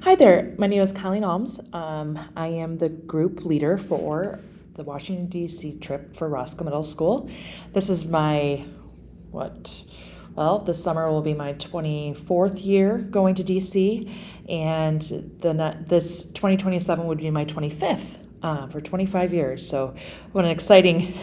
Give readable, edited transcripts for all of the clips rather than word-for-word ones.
Hi there, my name is Colleen Alms. I am the group leader for the Washington, D.C. trip for Roscoe Middle School. This is my, this summer will be my 24th year going to D.C., and this 2027 would be my 25th for 25 years. So what an exciting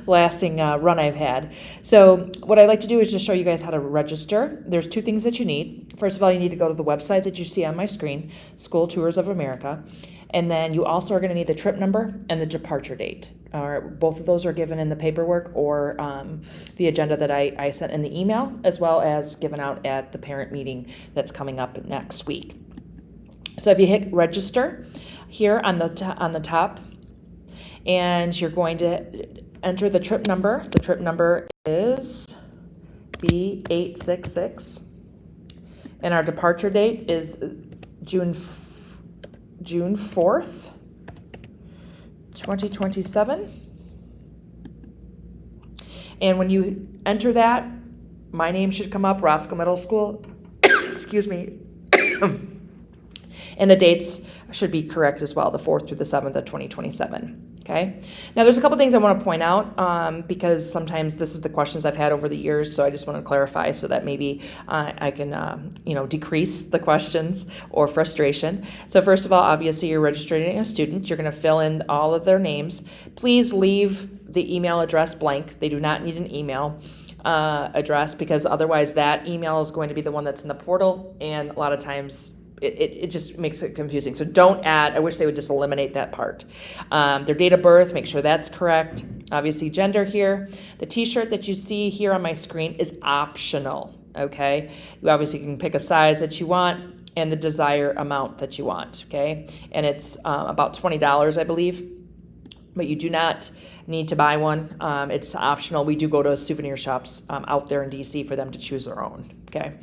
lasting run I've had. So what I'd like to do is just show you guys how to register. There's two things that you need. First of all, you need to go to the website that you see on my screen, School Tours of America. And then you also are going to need the trip number and the departure date. Both of those are given in the paperwork or the agenda that I sent in the email, as well as given out at the parent meeting that's coming up next week. So if you hit register here on the top, and you're going to enter the trip number. The trip number is B866, and our departure date is June 4th, 2027. And when you enter that, my name should come up, Roscoe Middle School. Excuse me. And the dates should be correct as well, the 4th through the 7th of 2027. Okay. Now, there's a couple things I want to point out because sometimes this is the questions I've had over the years, so I just want to clarify so that maybe I can, decrease the questions or frustration. So first of all, obviously, you're registering a student. You're going to fill in all of their names. Please leave the email address blank. They do not need an email address because otherwise that email is going to be the one that's in the portal, and a lot of times it just makes it confusing. So don't add. I wish they would just eliminate that part. Their date of birth, make sure that's correct. Obviously, gender here. The t-shirt that you see here on my screen is optional, okay? You obviously can pick a size that you want and the desired amount that you want, okay? And it's about $20, I believe. But you do not need to buy one. It's optional. We do go to souvenir shops out there in DC for them to choose their own, okay?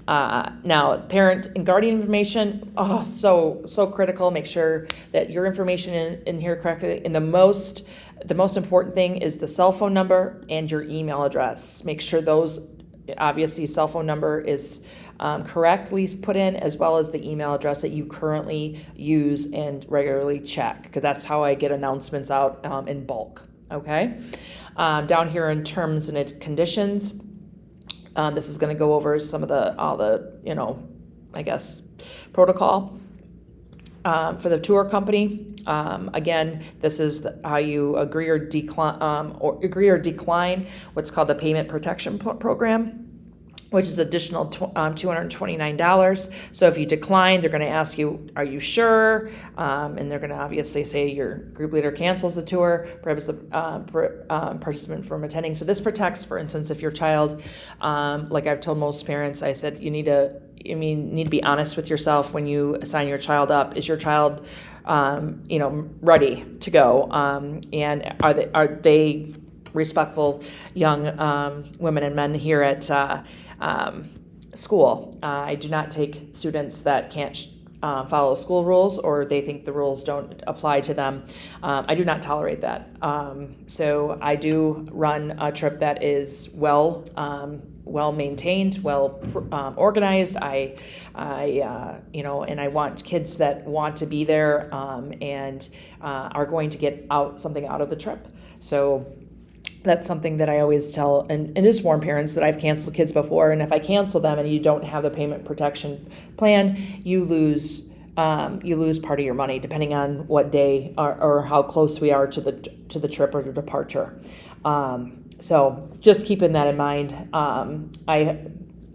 Now, parent and guardian information, so critical. Make sure that your information in here correctly. And the most important thing is the cell phone number and your email address. Make sure those, obviously, cell phone number is correctly put in, as well as the email address that you currently use and regularly check, because that's how I get announcements out in bulk, okay? Down here in terms and conditions, this is going to go over some of all the protocol for the tour company. Again, this is how you agree or decline what's called the payment protection program, which is additional $229. So if you decline, they're going to ask you, are you sure? And they're going to obviously say your group leader cancels the tour, prohibits the participant from attending. So this protects, for instance, if your child, like I've told most parents, I said, you need to be honest with yourself when you sign your child up. Is your child, ready to go? And are they respectful young women and men here at school? I do not take students that can't follow school rules or they think the rules don't apply to them. I do not tolerate that. So I do run a trip that is well maintained, well organized. And I want kids that want to be there and are going to get something out of the trip. So that's something that I always tell and just warn parents that I've canceled kids before. And if I cancel them and you don't have the payment protection plan, you lose part of your money depending on what day or how close we are to the trip or the departure. So just keeping that in mind.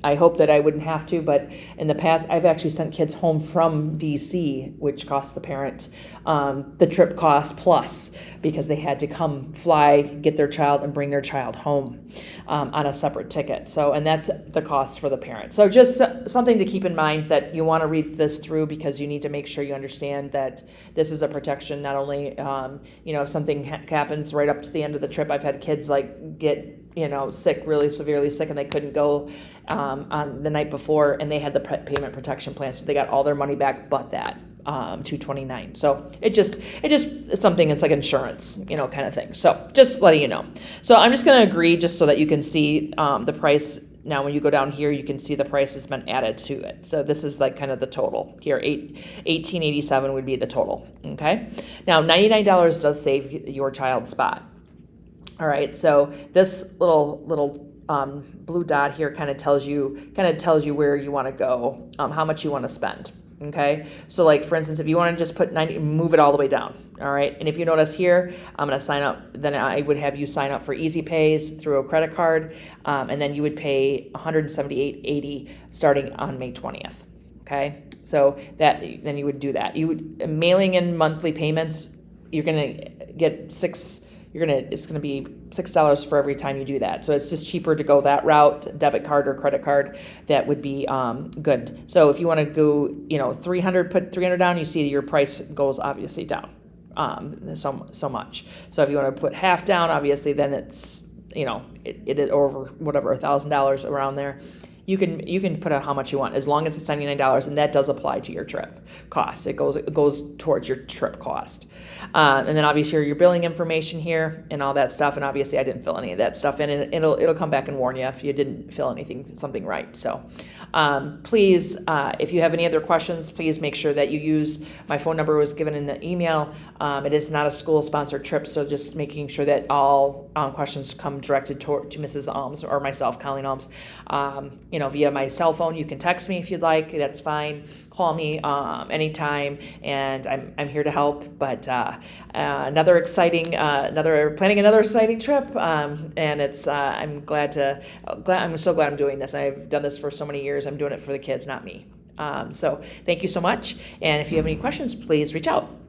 I hope that I wouldn't have to, but in the past, I've actually sent kids home from DC, which costs the parent the trip cost plus, because they had to come fly, get their child, and bring their child home on a separate ticket. So, and that's the cost for the parent. So just something to keep in mind, that you want to read this through, because you need to make sure you understand that this is a protection. Not only, if something happens right up to the end of the trip. I've had kids get sick, really severely sick, and they couldn't go on the night before, and they had the payment protection plan, so they got all their money back but that $229. So it just is something. It's like insurance, kind of thing. So just letting you know. So I'm just going to agree, just so that you can see the price Now, when you go down here, you can see the price has been added to it. So this is like kind of the total here. $18.87 would be the total. Okay. Now, $99 does save your child's spot. All right. So this little blue dot here kind of tells you where you want to go, how much you want to spend. Okay, so like for instance, if you want to just put 90, move it all the way down. All right, and if you notice here, I'm going to sign up. Then I would have you sign up for Easy Pays through a credit card, and then you would pay $178.80 starting on May 20th. Okay, so then you would do that. You would mailing in monthly payments. You're going to get it's going to be $6 for every time you do that. So it's just cheaper to go that route, debit card or credit card. That would be good. So if you want to go, 300, put 300 down, you see your price goes obviously down so much. So if you want to put half down, obviously then it's, it over whatever, $1,000 around there. You can put out how much you want as long as it's $99, and that does apply to your trip cost. It goes towards your trip cost, and then obviously your billing information here and all that stuff. And obviously I didn't fill any of that stuff in, and it'll come back and warn you if you didn't fill something right. So please, if you have any other questions, please make sure that you use my phone number was given in the email. It is not a school sponsored trip, so just making sure that all questions come directed to Mrs. Alms or myself, Colleen Alms. Via my cell phone. You can text me if you'd like. That's fine. Call me anytime, and I'm here to help. But planning another exciting trip, and it's I'm so glad I'm doing this. I've done this for so many years. I'm doing it for the kids, not me. So thank you so much. And if you have any questions, please reach out.